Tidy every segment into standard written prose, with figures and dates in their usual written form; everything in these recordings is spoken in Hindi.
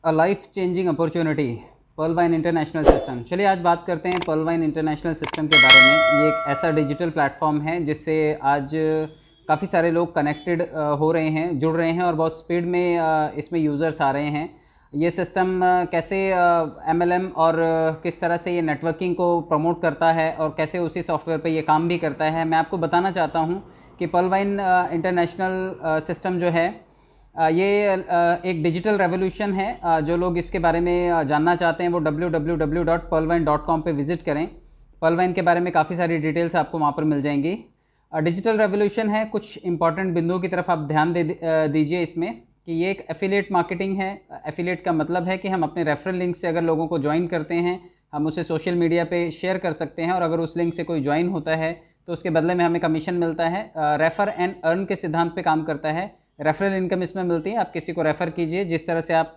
अ life changing opportunity, Pearlvine International system. चलिए आज बात करते हैं पर्ल वाइन इंटरनेशनल सिस्टम के बारे में। ये एक ऐसा डिजिटल प्लेटफॉर्म है जिससे आज काफ़ी सारे लोग कनेक्टेड हो रहे हैं, जुड़ रहे हैं और बहुत स्पीड में इसमें यूज़र्स आ रहे हैं। ये सिस्टम कैसे एमएलएम और किस तरह से ये नेटवर्किंग को प्रमोट करता है और कैसे उसी सॉफ्टवेयर पे ये काम भी करता है, मैं आपको बताना चाहता हूँ कि पर्ल वाइन इंटरनेशनल सिस्टम जो है ये एक डिजिटल रेवोल्यूशन है। जो लोग इसके बारे में जानना चाहते हैं वो www.pearlwine.com पे विज़िट करें। पर्ल वाइन के बारे में काफ़ी सारी डिटेल्स आपको वहाँ पर मिल जाएंगी। डिजिटल रेवोल्यूशन है, कुछ इंपॉर्टेंट बिंदुओं की तरफ आप ध्यान दीजिए इसमें कि ये एक एफिलिएट मार्केटिंग है। एफिलिएट का मतलब है कि हम अपने रेफरल लिंक से अगर लोगों को ज्वाइन करते हैं, हम उसे सोशल मीडिया पे शेयर कर सकते हैं और अगर उस लिंक से कोई ज्वाइन होता है तो उसके बदले में हमें कमीशन मिलता है। रेफ़र एंड अर्न के सिद्धांत पे काम करता है। रेफरल इनकम इसमें मिलती है। आप किसी को रेफ़र कीजिए, जिस तरह से आप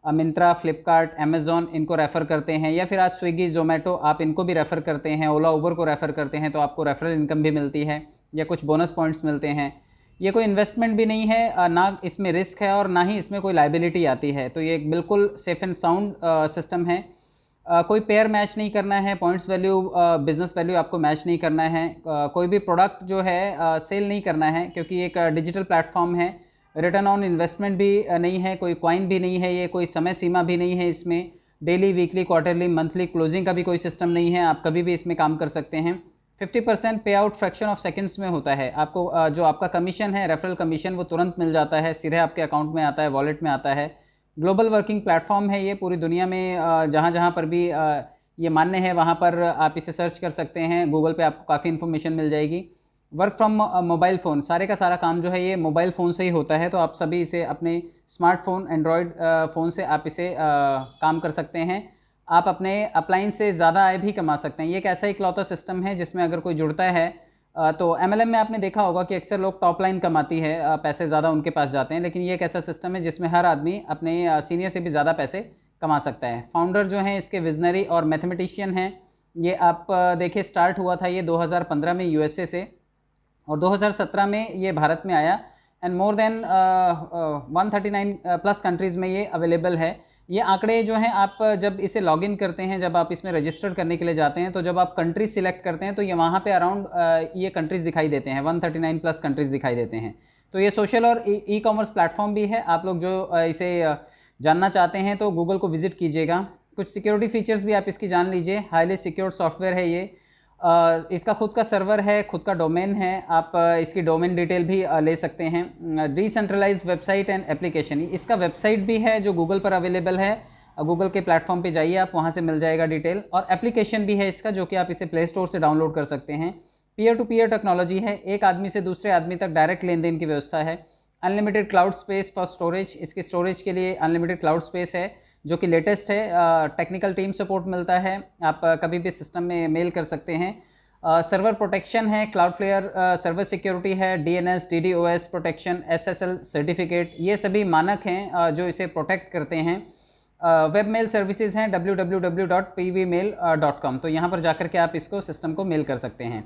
मिंत्रा, फ्लिपकार्ट, अमेज़ॉन इनको रेफ़र करते हैं या फिर आज स्विगी, ज़ोमेटो आप इनको भी रेफ़र करते हैं, ओला, उबर को रेफ़र करते हैं तो आपको रेफरल इनकम भी मिलती है या कुछ बोनस पॉइंट्स मिलते हैं। ये कोई इन्वेस्टमेंट भी नहीं है, ना इसमें रिस्क है और ना ही इसमें कोई लाइबिलिटी आती है। तो ये एक बिल्कुल सेफ़ एंड साउंड सिस्टम है। कोई पेयर मैच नहीं करना है, पॉइंट्स वैल्यू, बिज़नेस वैल्यू आपको मैच नहीं करना है। कोई भी प्रोडक्ट जो है सेल नहीं करना है क्योंकि एक डिजिटल प्लेटफॉर्म है। रिटर्न ऑन इन्वेस्टमेंट भी नहीं है, कोई कॉइन भी नहीं है, ये कोई समय सीमा भी नहीं है। इसमें daily, weekly, quarterly, monthly closing का भी कोई सिस्टम नहीं है। आप कभी भी इसमें काम कर सकते हैं। 50% पे आउट फ्रैक्शन ऑफ सेकंड्स में होता है। आपको जो आपका कमीशन है, रेफरल कमीशन, वो तुरंत मिल जाता है, सीधे आपके अकाउंट में आता है, वॉलेट में आता है। ग्लोबल वर्किंग प्लेटफॉर्म है ये, पूरी दुनिया में जहाँ जहाँ पर भी ये मान्य है वहाँ पर आप इसे सर्च कर सकते हैं। गूगल पे आपको काफ़ी इन्फॉर्मेशन मिल जाएगी। वर्क फ्रॉम मोबाइल फ़ोन, सारे का सारा काम जो है ये मोबाइल फ़ोन से ही होता है। तो आप सभी इसे अपने स्मार्टफोन, एंड्रॉयड फ़ोन से आप इसे काम कर सकते हैं। आप अपने अपलाइन से ज़्यादा आय भी कमा सकते हैं। ये एक ऐसा इकलौता सिस्टम है जिसमें अगर कोई जुड़ता है तो एमएलएम में आपने देखा होगा कि अक्सर लोग टॉप लाइन कमाती है, पैसे ज़्यादा उनके पास जाते हैं, लेकिन ये एक ऐसा सिस्टम है जिसमें हर आदमी अपने सीनियर से भी ज़्यादा पैसे कमा सकता है। फाउंडर जो हैं इसके विजनरी और मैथमेटिशियन हैं। ये आप देखिए, स्टार्ट हुआ था ये 2015 में यूएसए से और 2017 में ये भारत में आया and more than 139 plus countries में ये अवेलेबल है। ये आंकड़े जो हैं, आप जब इसे लॉगिन करते हैं, जब आप इसमें रजिस्टर करने के लिए जाते हैं, तो जब आप कंट्री सिलेक्ट करते हैं तो ये वहाँ पे अराउंड ये कंट्रीज़ दिखाई देते हैं, 139 प्लस कंट्रीज़ दिखाई देते हैं। तो ये सोशल और ई कॉमर्स प्लेटफॉर्म भी है। आप लोग जो इसे जानना चाहते हैं तो गूगल को विजिट कीजिएगा। कुछ सिक्योरिटी फीचर्स भी आप इसकी जान लीजिए। हाईली सिक्योर्ड सॉफ्टवेयर है ये। इसका खुद का सर्वर है, खुद का डोमेन है। आप इसकी डोमेन डिटेल भी ले सकते हैं। डिसेंट्रलाइज्ड वेबसाइट एंड एप्लीकेशन, इसका वेबसाइट भी है जो गूगल पर अवेलेबल है। गूगल के प्लेटफॉर्म पे जाइए आप, वहाँ से मिल जाएगा डिटेल। और एप्लीकेशन भी है इसका, जो कि आप इसे प्ले स्टोर से डाउनलोड कर सकते हैं। पीयर टू पीयर टेक्नोलॉजी है, एक आदमी से दूसरे आदमी तक डायरेक्ट लेन देन की व्यवस्था है। Unlimited cloud space for storage, इसकी स्टोरेज के लिए अनलिमिटेड क्लाउड स्पेस है जो कि लेटेस्ट है। टेक्निकल टीम सपोर्ट मिलता है, आप कभी भी सिस्टम में मेल कर सकते हैं। सर्वर प्रोटेक्शन है, क्लाउडफ्लेयर सर्वर सिक्योरिटी है, DNS, DDoS protection, SSL certificate, ये सभी मानक हैं जो इसे प्रोटेक्ट करते हैं। वेब मेल सर्विसेज हैं www.pvmail.com, तो यहाँ पर जाकर के आप इसको सिस्टम को मेल कर सकते हैं।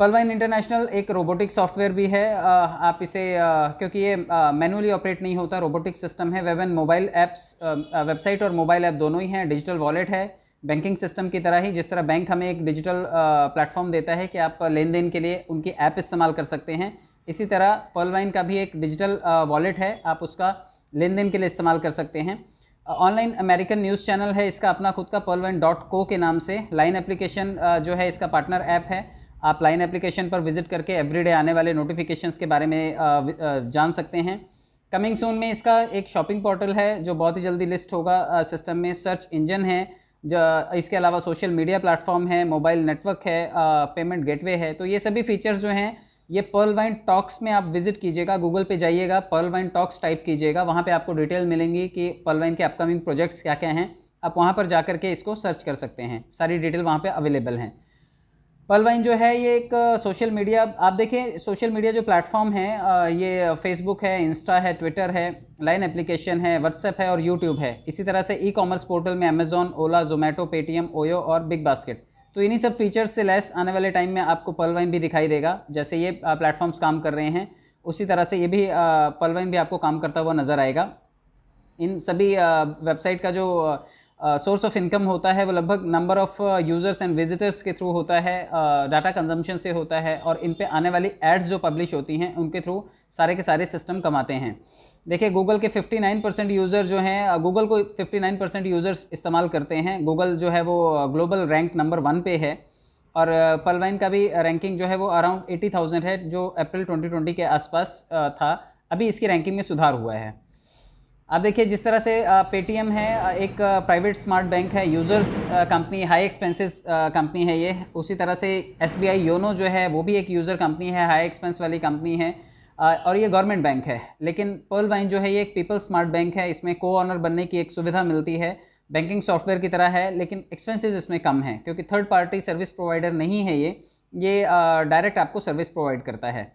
पर्ल वाइन इंटरनेशनल एक रोबोटिक सॉफ्टवेयर भी है। आप इसे क्योंकि ये मैनुअली ऑपरेट नहीं होता, रोबोटिक सिस्टम है। Web and mobile apps, website और मोबाइल ऐप दोनों ही हैं। डिजिटल वॉलेट है, बैंकिंग सिस्टम की तरह ही। जिस तरह बैंक हमें एक डिजिटल प्लेटफॉर्म देता है कि आप लेन देन के लिए उनकी ऐप इस्तेमाल कर सकते हैं, इसी तरह पर्ल वाइन का भी एक डिजिटल वॉलेट है, आप उसका लेन देन के लिए इस्तेमाल कर सकते हैं। ऑनलाइन अमेरिकन न्यूज़ चैनल है इसका अपना खुद का, pearlwine.co के नाम से। लाइन एप्लीकेशन जो है इसका पार्टनर ऐप है। आप लाइन एप्लीकेशन पर विजिट करके एवरीडे आने वाले नोटिफिकेशंस के बारे में जान सकते हैं। कमिंग सून में इसका एक शॉपिंग पोर्टल है जो बहुत ही जल्दी लिस्ट होगा सिस्टम में। सर्च इंजन है, इसके अलावा सोशल मीडिया प्लेटफॉर्म है, मोबाइल नेटवर्क है, पेमेंट गेटवे है। तो ये सभी फीचर्स जो हैं ये पर्ल वाइन टॉक्स में आप विजिट कीजिएगा, गूगल पे जाइएगा, पर्ल वाइन टॉक्स टाइप कीजिएगा, वहाँ पे आपको डिटेल मिलेंगी कि पर्ल वाइन के अपकमिंग प्रोजेक्ट्स क्या क्या हैं। आप वहाँ पर जा के इसको सर्च कर सकते हैं, सारी डिटेल वहाँ पे अवेलेबल हैं। पर्ल वाइन जो है ये एक सोशल मीडिया, आप देखें सोशल मीडिया जो प्लेटफॉर्म है, ये फेसबुक है, इंस्टा है, ट्विटर है, लाइन एप्लीकेशन है, व्हाट्सएप है और यूट्यूब है। इसी तरह से ई कॉमर्स पोर्टल में अमेज़ॉन, ओला, ज़ोमेटो, पेटीएम, ओयो और बिग बास्केट। तो इन्हीं सब फीचर्स से लेस आने वाले टाइम में आपको पर्ल वाइन भी दिखाई देगा। जैसे ये प्लेटफॉर्म्स काम कर रहे हैं उसी तरह से ये भी पर्ल वाइन भी आपको काम करता हुआ नज़र आएगा। इन सभी वेबसाइट का जो सोर्स ऑफ इनकम होता है वो लगभग number of users and visitors के थ्रू होता है, डाटा कंजम्पशन से होता है, और इन पे आने वाली एड्स जो पब्लिश होती हैं उनके थ्रू सारे के सारे सिस्टम कमाते हैं। देखिए गूगल के 59% यूज़र जो हैं, गूगल को 59% यूज़र्स इस्तेमाल करते हैं। गूगल जो है वो ग्लोबल रैंक नंबर 1 पे है, और पलवाइन का भी रैंकिंग जो है वो अराउंड 80,000 है, जो अप्रैल 2020 के आसपास था। अभी इसकी रैंकिंग में सुधार हुआ है। अब देखिए जिस तरह से पेटीएम है एक प्राइवेट स्मार्ट बैंक है, users company, high expenses company है ये। उसी तरह से एसबीआई योनो जो है वो भी एक यूज़र कंपनी है, हाई एक्सपेंस वाली कंपनी है, और ये गवर्नमेंट बैंक है। लेकिन पर्ल वाइन जो है ये एक पीपल स्मार्ट बैंक है, इसमें को ऑनर बनने की एक सुविधा मिलती है, बैंकिंग सॉफ्टवेयर की तरह है, लेकिन एक्सपेंसेस इसमें कम है क्योंकि थर्ड पार्टी सर्विस प्रोवाइडर नहीं है ये डायरेक्ट आपको सर्विस प्रोवाइड करता है।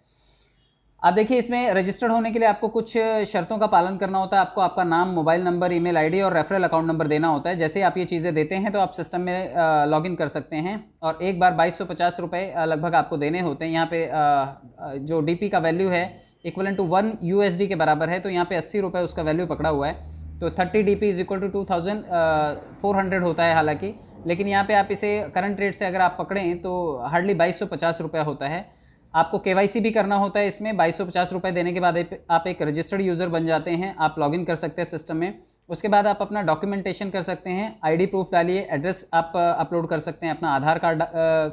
अब देखिए इसमें रजिस्टर्ड होने के लिए आपको कुछ शर्तों का पालन करना होता है। आपको आपका नाम, मोबाइल नंबर, ईमेल आईडी और रेफरल अकाउंट नंबर देना होता है। जैसे आप ये चीज़ें देते हैं तो आप सिस्टम में लॉगिन कर सकते हैं, और एक बार 2250 रुपये लगभग आपको देने होते हैं। यहाँ पे जो डीपी का वैल्यू है इक्वलेंट टू 1 USD के बराबर है, तो यहाँ पे 80 रुपये उसका वैल्यू पकड़ा हुआ है। तो 30 DP इज इक्वल टू 2400 होता है हालांकि, लेकिन यहाँ पे आप इसे करंट रेट से अगर आप पकड़ें तो हार्डली 2250 रुपया होता है। आपको KYC भी करना होता है इसमें। 2250 रुपये देने के बाद आप एक रजिस्टर्ड यूज़र बन जाते हैं, आप लॉगिन कर सकते हैं सिस्टम में। उसके बाद आप अपना डॉक्यूमेंटेशन कर सकते हैं, ID प्रूफ डालिए, एड्रेस आप अपलोड कर सकते हैं, अपना आधार कार्ड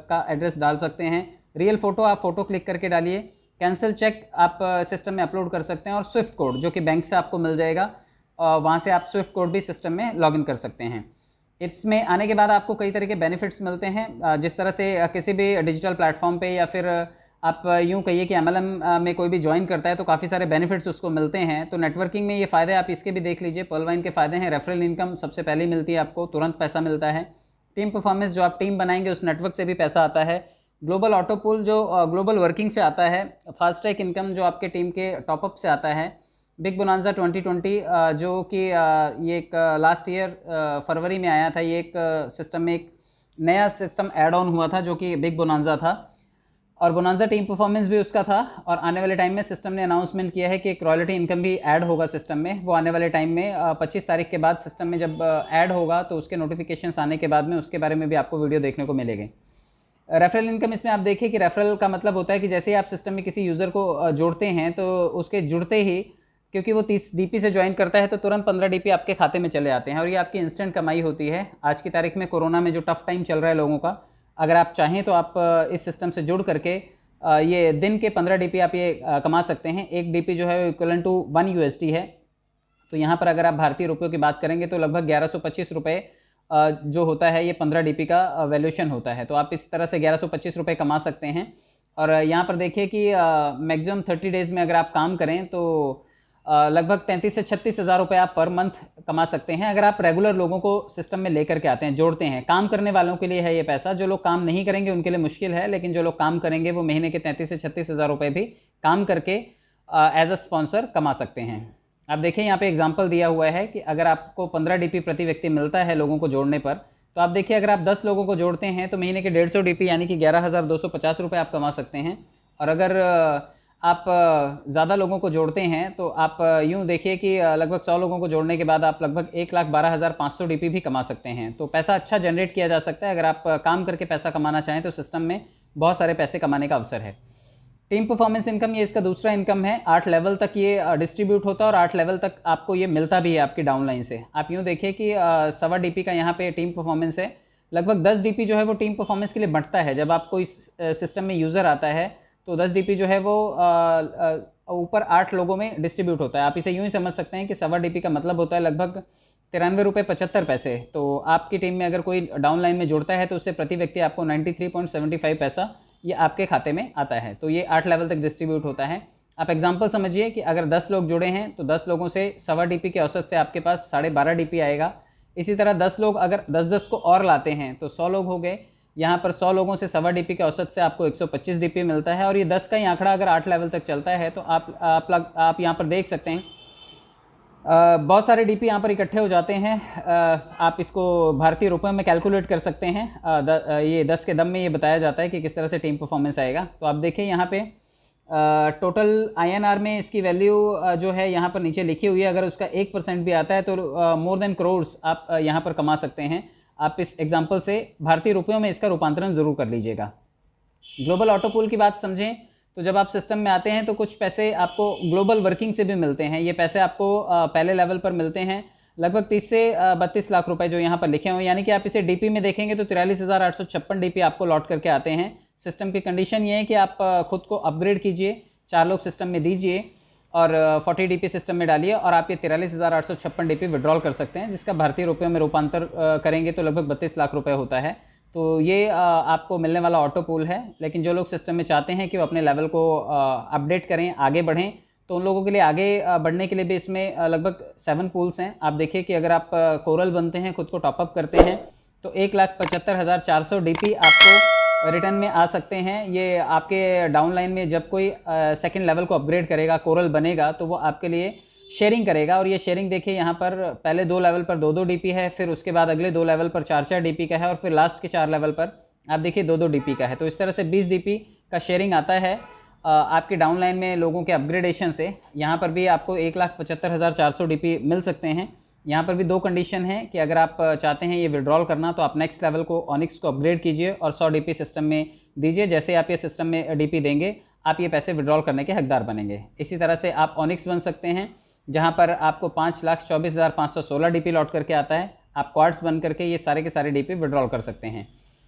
का एड्रेस डाल सकते हैं, रियल फ़ोटो आप फ़ोटो क्लिक करके डालिए, कैंसिल चेक आप सिस्टम में अपलोड कर सकते हैं, और स्विफ्ट कोड जो कि बैंक से आपको मिल जाएगा, वहाँ से आप स्विफ्ट कोड भी सिस्टम में लॉगिन कर सकते हैं। इसमें आने के बाद आपको कई तरह के बेनिफिट्स मिलते हैं, जिस तरह से किसी भी डिजिटल प्लेटफॉर्म पे या फिर आप यूँ कहिए कि MLM में कोई भी ज्वाइन करता है तो काफ़ी सारे बेनिफिट्स उसको मिलते हैं। तो नेटवर्किंग में ये फ़ायदे आप इसके भी देख लीजिए। पर्ल वाइन के फ़ायदे हैं, रेफरल इनकम सबसे पहले मिलती है आपको, तुरंत पैसा मिलता है। टीम परफॉर्मेंस, जो आप टीम बनाएंगे उस नेटवर्क से भी पैसा आता है। ग्लोबल ऑटो पूल जो ग्लोबल वर्किंग से आता है। फास्ट ट्रैक इनकम जो आपके टीम के टॉपअप से आता है। बिग बोनांजा 2020 जो कि ये एक लास्ट ईयर फरवरी में आया था। ये एक सिस्टम में एक नया सिस्टम ऐड ऑन हुआ था जो कि बिग बोनांजा था, और बोनांजा टीम परफॉर्मेंस भी उसका था। और आने वाले टाइम में सिस्टम ने अनाउंसमेंट किया है कि एक रॉयल्टी इनकम भी ऐड होगा सिस्टम में। वो आने वाले टाइम में 25 तारीख के बाद सिस्टम में जब ऐड होगा तो उसके नोटिफिकेशंस आने के बाद में उसके बारे में भी आपको वीडियो देखने को मिलेगी। रेफरल इनकम, इसमें आप देखिए कि रेफरल का मतलब होता है कि जैसे ही आप सिस्टम में किसी यूज़र को जोड़ते हैं तो उसके जुड़ते ही, क्योंकि वो 30 DP से ज्वाइन करता है तो तुरंत 15 DP आपके खाते में चले आते हैं, और ये आपकी इंस्टेंट कमाई होती है। आज की तारीख में कोरोना में जो टफ टाइम चल रहा है लोगों का, अगर आप चाहें तो आप इस सिस्टम से जुड़ करके ये दिन के 15 DP आप ये कमा सकते हैं। एक DP जो है इक्वलेंट टू 1 USD है। तो यहाँ पर अगर आप भारतीय रुपयों की बात करेंगे तो लगभग 1125 रुपये जो होता है ये 15 DP का वैल्यूएशन होता है। तो आप इस तरह से 1125 रुपये कमा सकते हैं। और यहाँ पर देखिए कि मैक्सिमम 30 डेज़ में अगर आप काम करें तो लगभग 33 से 36 हज़ार रुपये आप पर मंथ कमा सकते हैं, अगर आप रेगुलर लोगों को सिस्टम में लेकर के आते हैं, जोड़ते हैं। काम करने वालों के लिए है ये पैसा, जो लोग काम नहीं करेंगे उनके लिए मुश्किल है, लेकिन जो लोग काम करेंगे वो महीने के 33 से 36 हज़ार रुपये भी काम करके एज अ स्पॉन्सर कमा सकते हैं। आप देखिए यहाँ पे एग्जांपल दिया हुआ है कि अगर आपको 15 DP प्रति व्यक्ति मिलता है लोगों को जोड़ने पर, तो आप देखिए अगर आप 10 लोगों को जोड़ते हैं तो महीने के 150 DP यानी कि 11,250 रुपये आप कमा सकते हैं। और अगर आप ज़्यादा लोगों को जोड़ते हैं तो आप यूँ देखिए कि लगभग 100 लोगों को जोड़ने के बाद आप लगभग 1,12,500 DP भी कमा सकते हैं। तो पैसा अच्छा जनरेट किया जा सकता है। अगर आप काम करके पैसा कमाना चाहें तो सिस्टम में बहुत सारे पैसे कमाने का अवसर है। टीम परफॉर्मेंस इनकम, ये इसका दूसरा इनकम है। 8 लेवल तक ये डिस्ट्रीब्यूट होता है और 8 लेवल तक आपको ये मिलता भी है आपकी डाउनलाइन से। आप यूँ देखिए कि 1.25 DP का यहाँ पे टीम परफॉर्मेंस है। लगभग 10 DP जो है वो टीम परफॉर्मेंस के लिए बढ़ता है। जब आप कोई सिस्टम में यूज़र आता है तो 10 DP जो है वो ऊपर 8 लोगों में डिस्ट्रीब्यूट होता है। आप इसे यूँ ही समझ सकते हैं कि 1.25 DP का मतलब होता है लगभग 93 रुपये 75 पैसे। तो आपकी टीम में अगर कोई डाउनलाइन में जुड़ता है तो उससे प्रति व्यक्ति आपको 93.75 पैसा ये आपके खाते में आता है। तो ये 8 लेवल तक डिस्ट्रीब्यूट होता है। आप एग्जांपल समझिए कि अगर 10 लोग जुड़े हैं तो 10 लोगों से 1.25 DP के औसत से आपके पास 12.5 DP आएगा। इसी तरह 10 लोग अगर 10-10 को और लाते हैं तो 100 लोग हो गए। यहाँ पर 100 लोगों से 1.25 DP के औसत से आपको 125 DP मिलता है। और ये 10 का ही आंकड़ा अगर 8 लेवल तक चलता है तो आप यहाँ पर देख सकते हैं बहुत सारे DP यहाँ पर इकट्ठे हो जाते हैं। आप इसको भारतीय रुपयों में कैलकुलेट कर सकते हैं। ये 10 के दम में ये बताया जाता है कि किस तरह से टीम परफॉर्मेंस आएगा। तो आप देखिए यहाँ पे टोटल INR में इसकी वैल्यू जो है यहाँ पर नीचे लिखी हुई है, अगर उसका 1% भी आता है तो मोर देन करोड्स आप यहाँ पर कमा सकते हैं। आप इस एग्जांपल से भारतीय रुपयों में इसका रूपांतरण ज़रूर कर लीजिएगा। ग्लोबल ऑटो पूल की बात समझें तो जब आप सिस्टम में आते हैं तो कुछ पैसे आपको ग्लोबल वर्किंग से भी मिलते हैं। ये पैसे आपको पहले लेवल पर मिलते हैं, लगभग 30 से 32 लाख रुपए जो यहाँ पर लिखे हुए हैं, यानी कि आप इसे डीपी में देखेंगे तो 43,856 डीपी आपको लौट करके आते हैं। सिस्टम की कंडीशन ये है कि आप खुद को अपग्रेड कीजिए, 4 लोग सिस्टम में दीजिए और 40 डीपी सिस्टम में डालिए और आप ये 43,856 डीपी विड्रॉल कर सकते हैं, जिसका भारतीय रुपयों में रूपांतर करेंगे तो लगभग 32 लाख रुपए होता है। तो ये आपको मिलने वाला ऑटो पूल है। लेकिन जो लोग सिस्टम में चाहते हैं कि वो अपने लेवल को अपडेट करें, आगे बढ़ें, तो उन लोगों के लिए आगे बढ़ने के लिए भी इसमें लगभग 7 पूल्स हैं। आप देखिए कि अगर आप कोरल बनते हैं, खुद को टॉपअप करते हैं, तो 1,75,400 डीपी आपको रिटर्न में आ सकते हैं। ये आपके डाउनलाइन में जब कोई सेकंड लेवल को अपग्रेड करेगा, कोरल बनेगा, तो वो आपके लिए शेयरिंग करेगा। और ये शेयरिंग देखिए यहाँ पर पहले 2 लेवल पर 2-2 डीपी है, फिर उसके बाद अगले 2 लेवल पर 4-4 डीपी का है और फिर लास्ट के 4 लेवल पर आप देखिए 2-2 डीपी का है। तो इस तरह से 20 डीपी का शेयरिंग आता है आपके डाउनलाइन में लोगों के अपग्रेडेशन से। यहाँ पर भी आपको 1,75,400 डीपी मिल सकते हैं। यहाँ पर भी 2 कंडीशन है कि अगर आप चाहते हैं ये विड्रॉल करना तो आप नेक्स्ट लेवल को ऑनिक्स को अपग्रेड कीजिए और 100 डीपी सिस्टम में दीजिए। जैसे आप ये सिस्टम में डीपी देंगे, आप ये पैसे विड्रॉल करने के हकदार बनेंगे। इसी तरह से आप ऑनिक्स बन सकते हैं, जहाँ पर आपको 5,24,516 डीपी लौट करके आता है। आप क्वार्ट्स बन करके ये सारे के सारे डीपी विड्रॉल कर सकते हैं।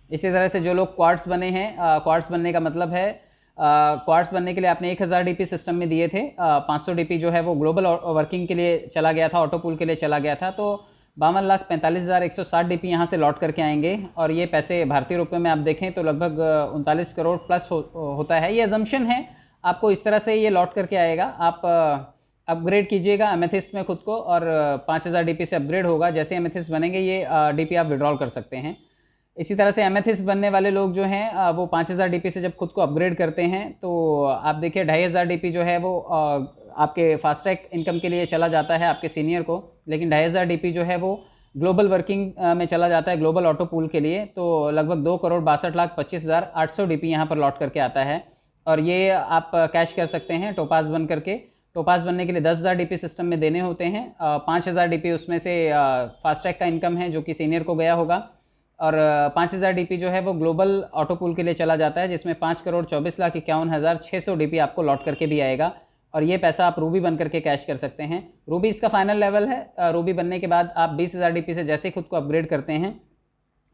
इसी तरह से जो लोग क्वार्ट्स बने हैं, क्वार्ट्स बनने का मतलब है क्वार्ट्स बनने के लिए आपने 1,000 डीपी सिस्टम में दिए थे, 500 डीपी जो है वो ग्लोबल वर्किंग के लिए चला गया था, ऑटो पूल के लिए चला गया था, तो 52,45,160 डीपी यहाँ से लौट करके आएंगे। और ये पैसे भारतीय रुपये में आप देखें तो लगभग 39 करोड़ प्लस होता है। ये अजम्पशन है, आपको इस तरह से ये लौट करके आएगा। आप अपग्रेड कीजिएगा एमेथिस्ट में खुद को और 5,000 डीपी से अपग्रेड होगा। जैसे एमेथिस्ट बनेंगे ये डीपी आप विड्रॉल कर सकते हैं। इसी तरह से एमेथिस्ट बनने वाले लोग जो हैं वो 5,000 डीपी से जब खुद को अपग्रेड करते हैं तो आप देखिए 2,500 डीपी जो है वो आपके फास्ट ट्रैक इनकम के लिए चला जाता है आपके सीनियर को, लेकिन 2,500 डीपी जो है वो ग्लोबल वर्किंग में चला जाता है ग्लोबल ऑटो पूल के लिए। तो लगभग 2,62,25,800 डीपी यहाँ पर लौट करके आता है और ये आप कैश कर सकते हैं टोपाज बन करके। टोपाज बनने के लिए 10,000 डीपी सिस्टम में देने होते हैं, 5,000 डीपी उसमें से फास्ट ट्रैक का इनकम है जो कि सीनियर को गया होगा और 5,000 डीपी जो है वो ग्लोबल ऑटो पूल के लिए चला जाता है, जिसमें 5,24,51,600 डीपी आपको लौट करके भी आएगा और ये पैसा आप रूबी बन करके कैश कर सकते हैं। रूबी इसका फाइनल लेवल है। रूबी बनने के बाद आप 20,000 डीपी से जैसे खुद को अपग्रेड करते हैं,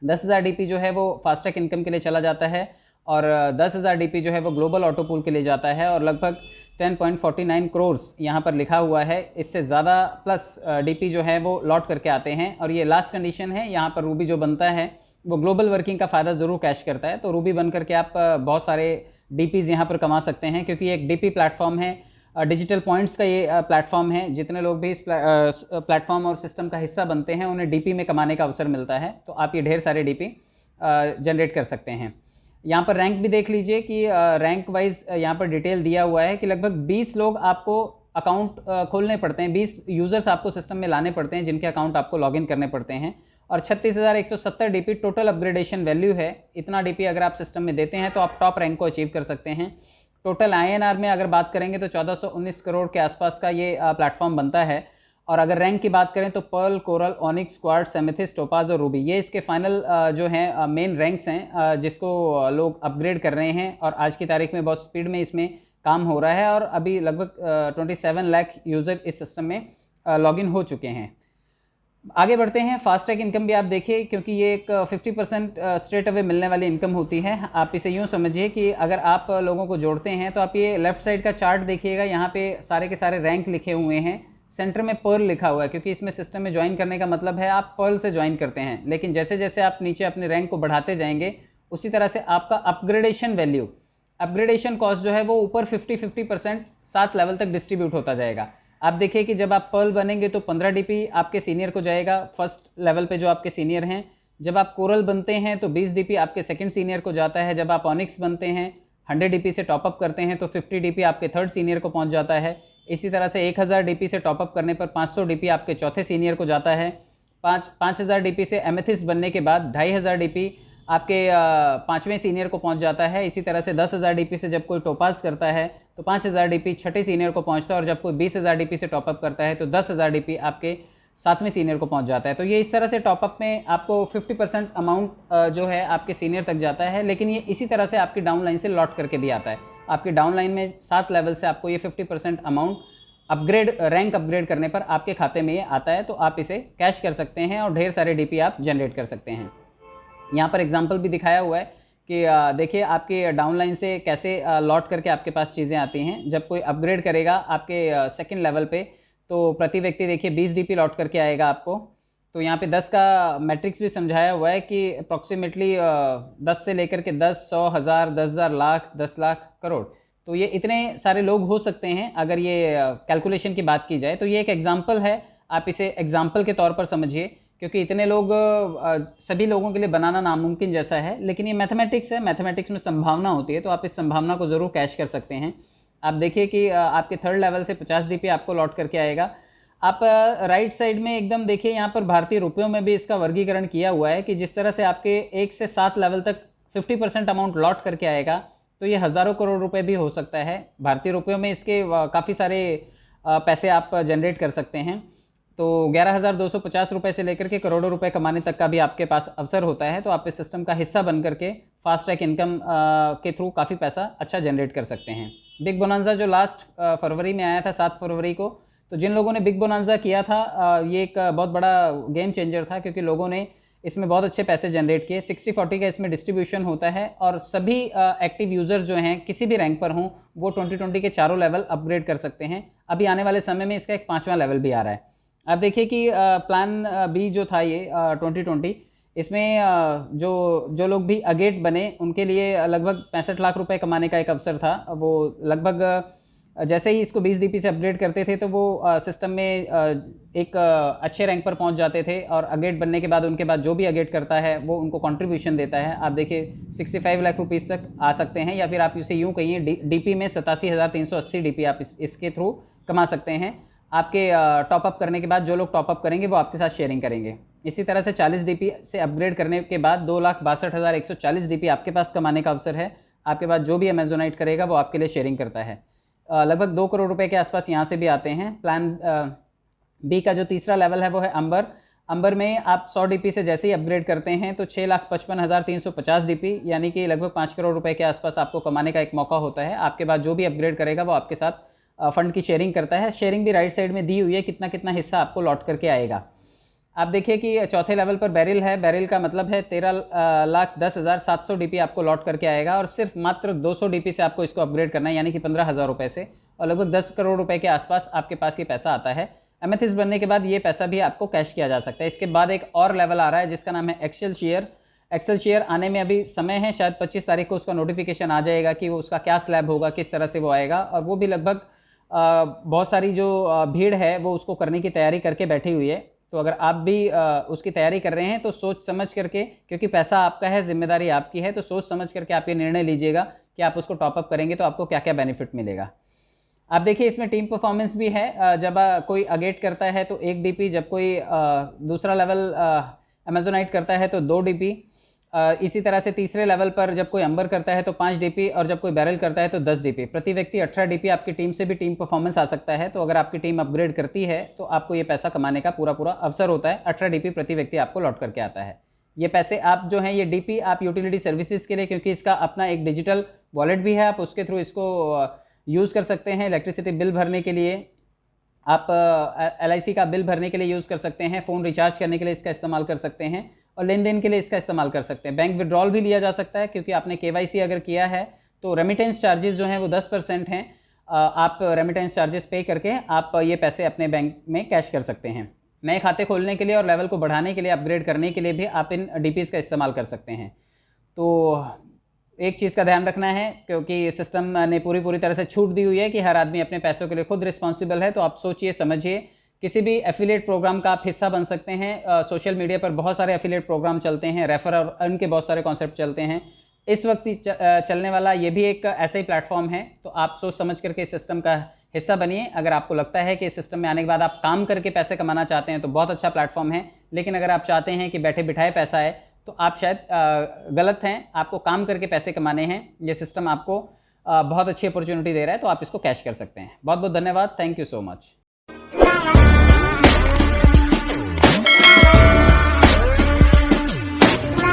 10,000 डीपी जो है वो फास्ट ट्रैक इनकम के लिए चला जाता है और 10,000 डीपी जो है वो ग्लोबल ऑटो पूल के लिए जाता है और लगभग 10.49 करोड़ यहाँ पर लिखा हुआ है। इससे ज़्यादा प्लस डीपी जो है वो लौट करके आते हैं और ये लास्ट कंडीशन है। यहाँ पर रूबी जो बनता है वो ग्लोबल वर्किंग का फ़ायदा ज़रूर कैश करता है। तो रूबी बन करके आप बहुत सारे डीपीज़ यहाँ पर कमा सकते हैं, क्योंकि एक डीपी प्लेटफॉर्म है, डिजिटल पॉइंट्स का ये प्लेटफॉर्म है। जितने लोग भी इस प्लेटफॉर्म और सिस्टम का हिस्सा बनते हैं उन्हें डीपी में कमाने का अवसर मिलता है। तो आप ये ढेर सारे डीपी जनरेट कर सकते हैं। यहाँ पर रैंक भी देख लीजिए कि रैंक वाइज यहाँ पर डिटेल दिया हुआ है कि लगभग 20 लोग आपको अकाउंट खोलने पड़ते हैं, 20 यूज़र्स आपको सिस्टम में लाने पड़ते हैं जिनके अकाउंट आपको लॉगिन करने पड़ते हैं और 36,170 डीपी टोटल अपग्रेडेशन वैल्यू है। इतना डीपी अगर आप सिस्टम में देते हैं तो आप टॉप रैंक को अचीव कर सकते हैं। टोटल INR में अगर बात करेंगे तो 1419 करोड़ के आसपास का ये प्लेटफॉर्म बनता है। और अगर रैंक की बात करें तो pearl, coral, onyx, quartz, amethyst, topaz और रूबी ये इसके फाइनल जो हैं मेन रैंक्स हैं जिसको लोग अपग्रेड कर रहे हैं और आज की तारीख में बहुत स्पीड में इसमें काम हो रहा है और अभी लगभग 27 लाख यूज़र इस सिस्टम में लॉगिन हो चुके हैं। आगे बढ़ते हैं। फास्ट ट्रैक इनकम भी आप देखिए, क्योंकि ये एक 50% स्ट्रेट अवे मिलने वाली इनकम होती है। आप इसे यूँ समझिए कि अगर आप लोगों को जोड़ते हैं तो आप ये लेफ़्ट साइड का चार्ट देखिएगा, यहाँ पे सारे के सारे रैंक लिखे हुए हैं। सेंटर में पर्ल लिखा हुआ है, क्योंकि इसमें सिस्टम में ज्वाइन करने का मतलब है आप पर्ल से ज्वाइन करते हैं। लेकिन जैसे जैसे आप नीचे अपने रैंक को बढ़ाते जाएंगे उसी तरह से आपका अपग्रेडेशन वैल्यू, अपग्रेडेशन कॉस्ट जो है वो ऊपर 50% 7 लेवल तक डिस्ट्रीब्यूट होता जाएगा। आप देखिए कि जब आप पर्ल बनेंगे तो 15 डीपी आपके सीनियर को जाएगा फर्स्ट लेवल पे जो आपके सीनियर हैं। जब आप कोरल बनते हैं तो 20 डीपी आपके सेकंड सीनियर को जाता है। जब आप ऑनिक्स बनते हैं 100 डीपी से टॉपअप करते हैं तो 50 डीपी आपके थर्ड सीनियर को पहुंच जाता है। इसी तरह से 1000 डीपी से टॉपअप करने पर 500 डीपी आपके चौथे सीनियर को जाता है। 5,000 डीपी से एमेथिस्ट बनने के बाद 2,500 डीपी आपके 5वें सीनियर को पहुंच जाता है। इसी तरह से 10,000 डीपी से जब कोई टॉपास करता है तो 5,000 डीपी छठे सीनियर को पहुंचता है, और जब कोई 20,000 डीपी से टॉपअप करता है तो 10,000 डीपी आपके 7वें सीनियर को पहुंच जाता है। तो ये इस तरह से टॉपअप में आपको 50% अमाउंट जो है आपके सीनियर तक जाता है, लेकिन ये इसी तरह से आपकी डाउन लाइन से लौट करके भी आता है। आपकी डाउन लाइन में 7 लेवल से आपको ये 50% अमाउंट रैंक अपग्रेड करने पर आपके खाते में ये आता है, तो आप इसे कैश कर सकते हैं और ढेर सारे डीपी आप जनरेट कर सकते हैं। यहाँ पर एग्जांपल भी दिखाया हुआ है कि देखिए आपके डाउनलाइन से कैसे लौट करके आपके पास चीज़ें आती हैं। जब कोई अपग्रेड करेगा आपके सेकंड लेवल पे तो प्रति व्यक्ति देखिए 20 डीपी लौट करके आएगा आपको। तो यहाँ पे 10 का मैट्रिक्स भी समझाया हुआ है कि अप्रॉक्सीमेटली 10 से लेकर के 10, 100, 1000, 10,000, लाख, 10 लाख, करोड़, तो ये इतने सारे लोग हो सकते हैं अगर ये कैलकुलेशन की बात की जाए। तो ये एक एग्जाम्पल है, आप इसे एग्जाम्पल के तौर पर समझिए, क्योंकि इतने लोग सभी लोगों के लिए बनाना नामुमकिन जैसा है, लेकिन ये मैथमेटिक्स है, मैथमेटिक्स में संभावना होती है, तो आप इस संभावना को ज़रूर कैश कर सकते हैं। आप देखिए कि आपके थर्ड लेवल से 50 डीपी आपको लौट करके आएगा। आप राइट साइड में एकदम देखिए, यहाँ पर भारतीय रुपयों में भी इसका वर्गीकरण किया हुआ है कि जिस तरह से आपके 1 से 7 लेवल तक 50% अमाउंट लौट करके आएगा, तो ये हज़ारों करोड़ रुपए भी हो सकता है। भारतीय रुपयों में इसके काफ़ी सारे पैसे आप जनरेट कर सकते हैं। तो 11,250 रुपये से लेकर के करोड़ों रुपए कमाने तक का भी आपके पास अवसर होता है। तो आप इस सिस्टम का हिस्सा बन करके फास्ट ट्रैक इनकम के थ्रू काफ़ी पैसा अच्छा जनरेट कर सकते हैं। बिग बोनांजा जो लास्ट फरवरी में आया था 7 फरवरी को, तो जिन लोगों ने बिग बोनांजा किया था ये एक बहुत बड़ा गेम चेंजर था, क्योंकि लोगों ने इसमें बहुत अच्छे पैसे जनरेट किए। 60-40 का इसमें डिस्ट्रीब्यूशन होता है और सभी एक्टिव यूज़र्स जो हैं किसी भी रैंक पर हों वो 2020 के चारों लेवल अपग्रेड कर सकते हैं। अभी आने वाले समय में इसका एक 5वां लेवल भी आ रहा है। आप देखिए कि प्लान बी जो था ये 2020, इसमें जो लोग भी अगेट बने उनके लिए लगभग 65 लाख रुपए कमाने का एक अवसर था। वो लगभग जैसे ही इसको 20 डीपी से अपग्रेड करते थे तो वो सिस्टम में एक अच्छे रैंक पर पहुंच जाते थे, और अगेट बनने के बाद उनके बाद जो भी अगेट करता है वो उनको कंट्रीब्यूशन देता है। आप देखिए 65 लाख रुपीज़ तक आ सकते हैं, या फिर आप इसे यूँ कहिए डीपी में 87,380 डीपी आप इसके थ्रू कमा सकते हैं। आपके टॉपअप करने के बाद जो लोग टॉपअप करेंगे वो आपके साथ शेयरिंग करेंगे। इसी तरह से 40 डीपी से अपग्रेड करने के बाद 2,62,140 डीपी आपके पास कमाने का अवसर है। आपके बाद जो भी अमेजोनाइट करेगा वो आपके लिए शेयरिंग करता है। लगभग 2 करोड़ रुपए के आसपास यहाँ से भी आते हैं। प्लान बी का जो तीसरा लेवल है वो है अंबर। अंबर में आप 100 डीपी से जैसे ही अपग्रेड करते हैं तो 6,55,350 डीपी यानी कि लगभग 5 करोड़ रुपए के आसपास आपको कमाने का एक मौका होता है। आपके बाद जो भी अपग्रेड करेगा वो आपके साथ फंड की शेयरिंग करता है। शेयरिंग भी राइट साइड में दी हुई है, कितना कितना हिस्सा आपको लौट करके आएगा। आप देखिए कि चौथे लेवल पर बैरिल है। बैरिल का मतलब है 13,10,700 डीपी आपको लौट करके आएगा, और सिर्फ मात्र 200 डीपी से आपको इसको अपग्रेड करना है, यानी कि 15,000 रुपये से, और लगभग 10 करोड़ रुपए के आसपास आपके पास ये पैसा आता है। एमेथिस्ट बनने के बाद ये पैसा भी आपको कैश किया जा सकता है। इसके बाद एक और लेवल आ रहा है जिसका नाम है एक्सेल शेयर। एक्सेल शेयर आने में अभी समय है, शायद 25 तारीख को उसका नोटिफिकेशन आ जाएगा कि वो उसका क्या स्लैब होगा, किस तरह से वो आएगा, और वो भी लगभग बहुत सारी जो भीड़ है वो उसको करने की तैयारी करके बैठी हुई है। तो अगर आप भी उसकी तैयारी कर रहे हैं तो सोच समझ करके, क्योंकि पैसा आपका है, जिम्मेदारी आपकी है, तो सोच समझ करके आप ये निर्णय लीजिएगा कि आप उसको टॉपअप करेंगे तो आपको क्या क्या बेनिफिट मिलेगा। आप देखिए इसमें टीम परफॉर्मेंस भी है। जब कोई अगेट करता है तो 1 डीपी, जब कोई दूसरा लेवल अमेजोनाइट करता है तो 2 डीपी, इसी तरह से तीसरे लेवल पर जब कोई अंबर करता है तो 5 डीपी, और जब कोई बैरल करता है तो 10 डीपी। प्रति व्यक्ति 18 डीपी आपकी टीम से भी टीम परफॉर्मेंस आ सकता है। तो अगर आपकी टीम अपग्रेड करती है तो आपको ये पैसा कमाने का पूरा अवसर होता है। 18 डीपी प्रति व्यक्ति आपको लौट करके आता है। ये पैसे आप जो हैं, ये डीपी आप यूटिलिटी सर्विसेज के लिए, क्योंकि इसका अपना एक डिजिटल वॉलेट भी है, आप उसके थ्रू इसको यूज़ कर सकते हैं। इलेक्ट्रिसिटी बिल भरने के लिए, आप LIC का बिल भरने के लिए यूज़ कर सकते हैं, फ़ोन रिचार्ज करने के लिए इसका इस्तेमाल कर सकते हैं, और लेन देन के लिए इसका इस्तेमाल कर सकते हैं। बैंक विड्रॉल भी लिया जा सकता है, क्योंकि आपने KYC अगर किया है तो रेमिटेंस चार्जेस जो हैं वो 10% हैं। आप रेमिटेंस चार्जेस पे करके आप ये पैसे अपने बैंक में कैश कर सकते हैं। नए खाते खोलने के लिए और लेवल को बढ़ाने के लिए, अपग्रेड करने के लिए भी आप इन DPs का इस्तेमाल कर सकते हैं। तो एक चीज़ का ध्यान रखना है, क्योंकि सिस्टम ने पूरी तरह से छूट दी हुई है कि हर आदमी अपने पैसों के लिए खुद रिस्पॉन्सिबल है। तो आप सोचिए समझिए, किसी भी एफिलिएट प्रोग्राम का आप हिस्सा बन सकते हैं। सोशल मीडिया पर बहुत सारे एफिलिएट प्रोग्राम चलते हैं, रेफर और अर्न के बहुत सारे कॉन्सेप्ट चलते हैं। इस वक्त चलने वाला ये भी एक ऐसा ही प्लेटफॉर्म है। तो आप सोच समझ करके इस सिस्टम का हिस्सा बनिए। अगर आपको लगता है कि इस सिस्टम में आने के बाद आप काम करके पैसे कमाना चाहते हैं तो बहुत अच्छा प्लेटफॉर्म है, लेकिन अगर आप चाहते हैं कि बैठे बिठाए पैसा है तो आप शायद गलत हैं, आपको काम करके पैसे कमाने हैं। ये सिस्टम आपको बहुत अच्छी अपॉर्चुनिटी दे रहा है, तो आप इसको कैश कर सकते हैं। बहुत बहुत धन्यवाद, थैंक यू सो मच।